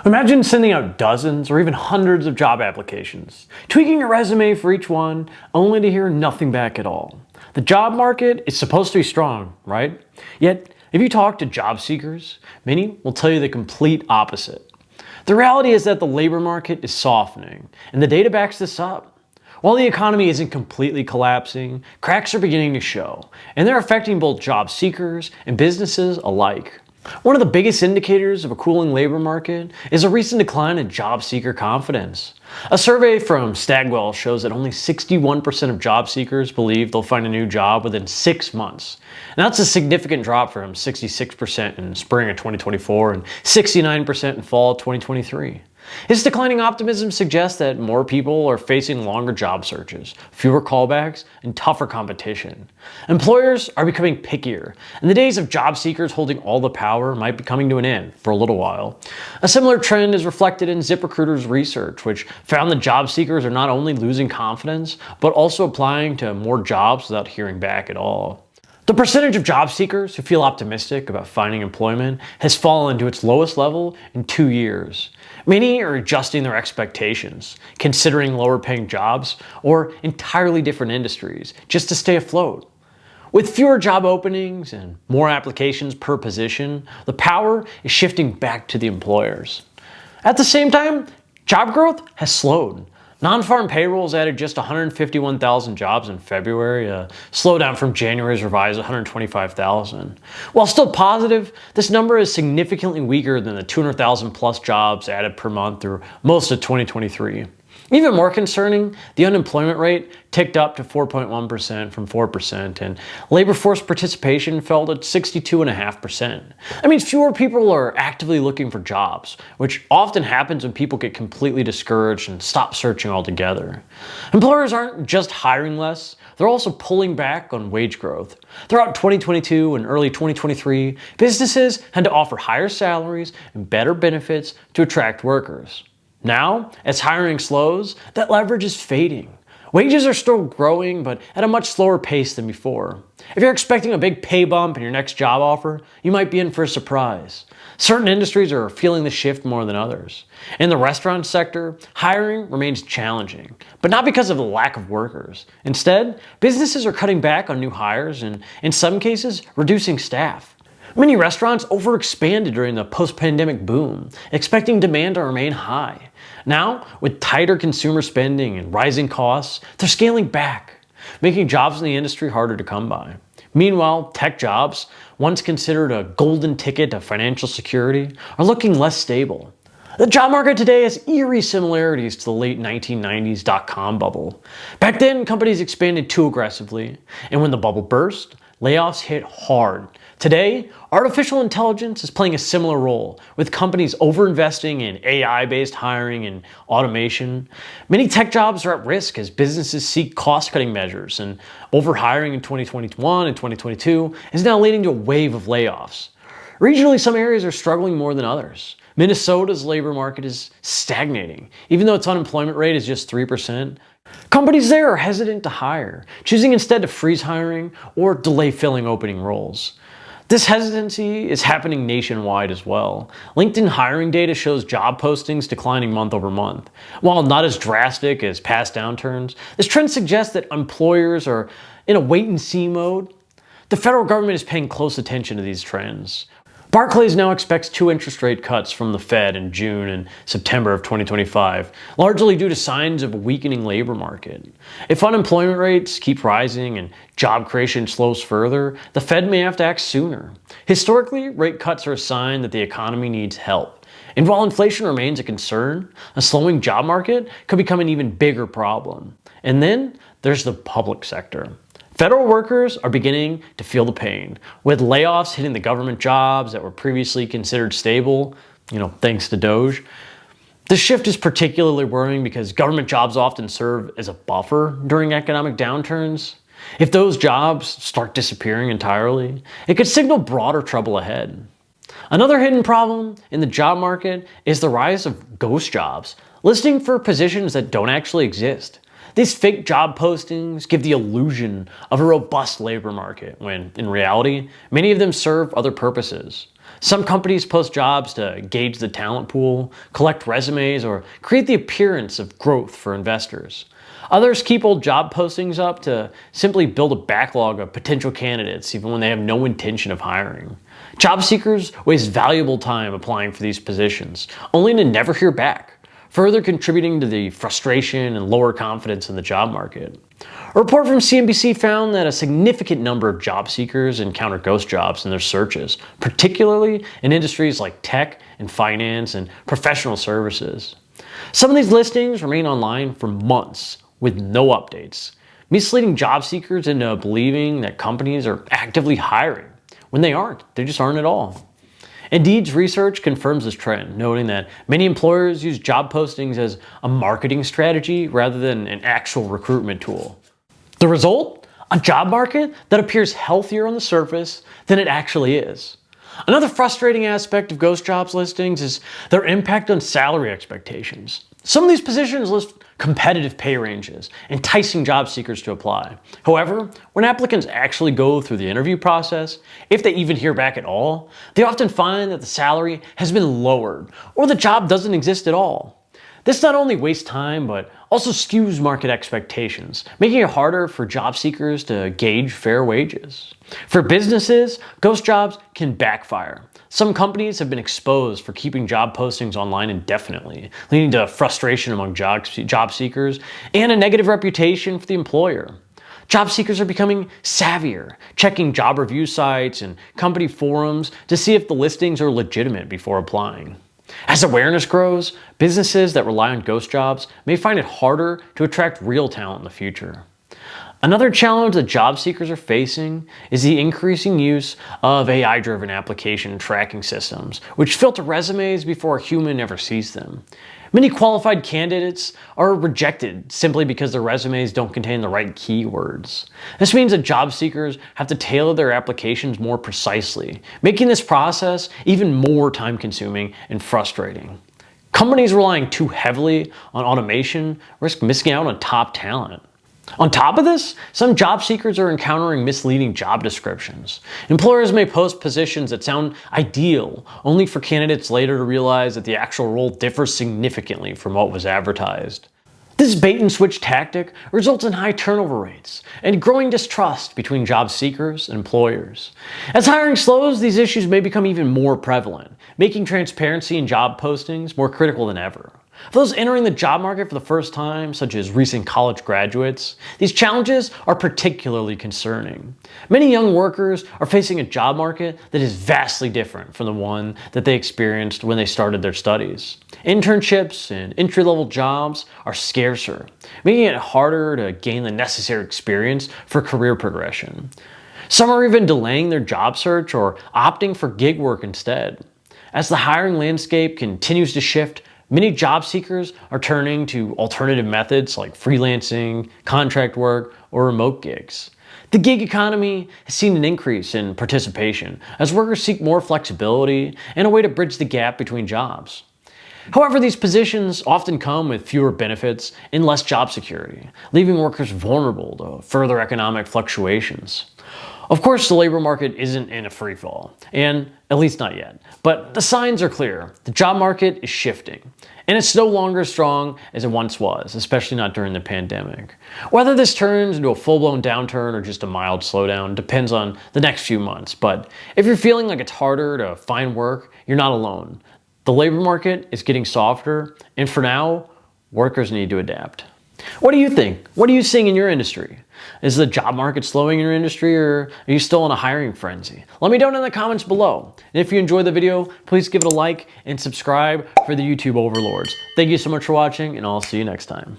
Imagine sending out dozens or even hundreds of job applications, tweaking your resume for each one, only to hear nothing back at all. The job market is supposed to be strong, right? Yet, if you talk to job seekers, many will tell you the complete opposite. The reality is that the labor market is softening, and the data backs this up. While the economy isn't completely collapsing, cracks are beginning to show, and they're affecting both job seekers and businesses alike. One of the biggest indicators of a cooling labor market is a recent decline in job seeker confidence. A survey from Stagwell shows that only 61% of job seekers believe they'll find a new job within 6 months. And that's a significant drop from 66% in spring of 2024 and 69% in fall of 2023. His declining optimism suggests that more people are facing longer job searches, fewer callbacks, and tougher competition. Employers are becoming pickier, and the days of job seekers holding all the power might be coming to an end for a little while. A similar trend is reflected in ZipRecruiter's research, which found that job seekers are not only losing confidence, but also applying to more jobs without hearing back at all. The percentage of job seekers who feel optimistic about finding employment has fallen to its lowest level in 2 years. Many are adjusting their expectations, considering lower paying jobs or entirely different industries just to stay afloat. With fewer job openings and more applications per position, the power is shifting back to the employers. At the same time, job growth has slowed. Non-farm payrolls added just 151,000 jobs in February, a slowdown from January's revised 125,000. While still positive, this number is significantly weaker than the 200,000 plus jobs added per month through most of 2023. Even more concerning, the unemployment rate ticked up to 4.1% from 4%, and labor force participation fell to 62.5%. That means fewer people are actively looking for jobs, which often happens when people get completely discouraged and stop searching altogether. Employers aren't just hiring less, they're also pulling back on wage growth. Throughout 2022 and early 2023, businesses had to offer higher salaries and better benefits to attract workers. Now, as hiring slows, that leverage is fading. Wages are still growing, but at a much slower pace than before. If you're expecting a big pay bump in your next job offer, you might be in for a surprise. Certain industries are feeling the shift more than others. In the restaurant sector, hiring remains challenging, but not because of the lack of workers. Instead, businesses are cutting back on new hires and, in some cases, reducing staff. Many restaurants overexpanded during the post-pandemic boom, expecting demand to remain high. Now, with tighter consumer spending and rising costs, they're scaling back, making jobs in the industry harder to come by. Meanwhile, tech jobs, once considered a golden ticket to financial security, are looking less stable. The job market today has eerie similarities to the late 1990s dot-com bubble. Back then, companies expanded too aggressively, and when the bubble burst, layoffs hit hard. Today, artificial intelligence is playing a similar role, with companies overinvesting in AI-based hiring and automation. Many tech jobs are at risk as businesses seek cost-cutting measures, and overhiring in 2021 and 2022 is now leading to a wave of layoffs. Regionally, some areas are struggling more than others. Minnesota's labor market is stagnating, even though its unemployment rate is just 3%. Companies there are hesitant to hire, choosing instead to freeze hiring or delay filling opening roles. This hesitancy is happening nationwide as well. LinkedIn hiring data shows job postings declining month over month. While not as drastic as past downturns, this trend suggests that employers are in a wait-and-see mode. The federal government is paying close attention to these trends. Barclays now expects 2 interest rate cuts from the Fed in June and September of 2025, largely due to signs of a weakening labor market. If unemployment rates keep rising and job creation slows further, the Fed may have to act sooner. Historically, rate cuts are a sign that the economy needs help. And while inflation remains a concern, a slowing job market could become an even bigger problem. And then there's the public sector. Federal workers are beginning to feel the pain, with layoffs hitting the government jobs that were previously considered stable, thanks to DOGE. This shift is particularly worrying because government jobs often serve as a buffer during economic downturns. If those jobs start disappearing entirely, it could signal broader trouble ahead. Another hidden problem in the job market is the rise of ghost jobs, listing for positions that don't actually exist. These fake job postings give the illusion of a robust labor market when, in reality, many of them serve other purposes. Some companies post jobs to gauge the talent pool, collect resumes, or create the appearance of growth for investors. Others keep old job postings up to simply build a backlog of potential candidates even when they have no intention of hiring. Job seekers waste valuable time applying for these positions, only to never hear back, further contributing to the frustration and lower confidence in the job market. A report from CNBC found that a significant number of job seekers encounter ghost jobs in their searches, particularly in industries like tech and finance and professional services. Some of these listings remain online for months with no updates, misleading job seekers into believing that companies are actively hiring when they aren't. They just aren't at all. Indeed's research confirms this trend, noting that many employers use job postings as a marketing strategy rather than an actual recruitment tool. The result? A job market that appears healthier on the surface than it actually is. Another frustrating aspect of ghost jobs listings is their impact on salary expectations. Some of these positions list competitive pay ranges, enticing job seekers to apply. However, when applicants actually go through the interview process, if they even hear back at all, they often find that the salary has been lowered or the job doesn't exist at all. This not only wastes time, but also skews market expectations, making it harder for job seekers to gauge fair wages. For businesses, ghost jobs can backfire. Some companies have been exposed for keeping job postings online indefinitely, leading to frustration among job seekers and a negative reputation for the employer. Job seekers are becoming savvier, checking job review sites and company forums to see if the listings are legitimate before applying. As awareness grows, businesses that rely on ghost jobs may find it harder to attract real talent in the future. Another challenge that job seekers are facing is the increasing use of AI-driven application tracking systems, which filter resumes before a human ever sees them. Many qualified candidates are rejected simply because their resumes don't contain the right keywords. This means that job seekers have to tailor their applications more precisely, making this process even more time-consuming and frustrating. Companies relying too heavily on automation risk missing out on top talent. On top of this, some job seekers are encountering misleading job descriptions. Employers may post positions that sound ideal, only for candidates later to realize that the actual role differs significantly from what was advertised. This bait-and-switch tactic results in high turnover rates and growing distrust between job seekers and employers. As hiring slows, these issues may become even more prevalent, making transparency in job postings more critical than ever. For those entering the job market for the first time, such as recent college graduates, these challenges are particularly concerning. Many young workers are facing a job market that is vastly different from the one that they experienced when they started their studies. Internships and entry-level jobs are scarcer, making it harder to gain the necessary experience for career progression. Some are even delaying their job search or opting for gig work instead. As the hiring landscape continues to shift, many job seekers are turning to alternative methods like freelancing, contract work, or remote gigs. The gig economy has seen an increase in participation as workers seek more flexibility and a way to bridge the gap between jobs. However, these positions often come with fewer benefits and less job security, leaving workers vulnerable to further economic fluctuations. Of course, the labor market isn't in a free fall, and at least not yet. But the signs are clear. The job market is shifting, and it's no longer as strong as it once was, especially not during the pandemic. Whether this turns into a full-blown downturn or just a mild slowdown depends on the next few months. But if you're feeling like it's harder to find work, you're not alone. The labor market is getting softer, and for now, workers need to adapt. What do you think? What are you seeing in your industry? Is the job market slowing in your industry, or are you still in a hiring frenzy? Let me know in the comments below. And if you enjoyed the video, please give it a like and subscribe for the YouTube overlords. Thank you so much for watching, and I'll see you next time.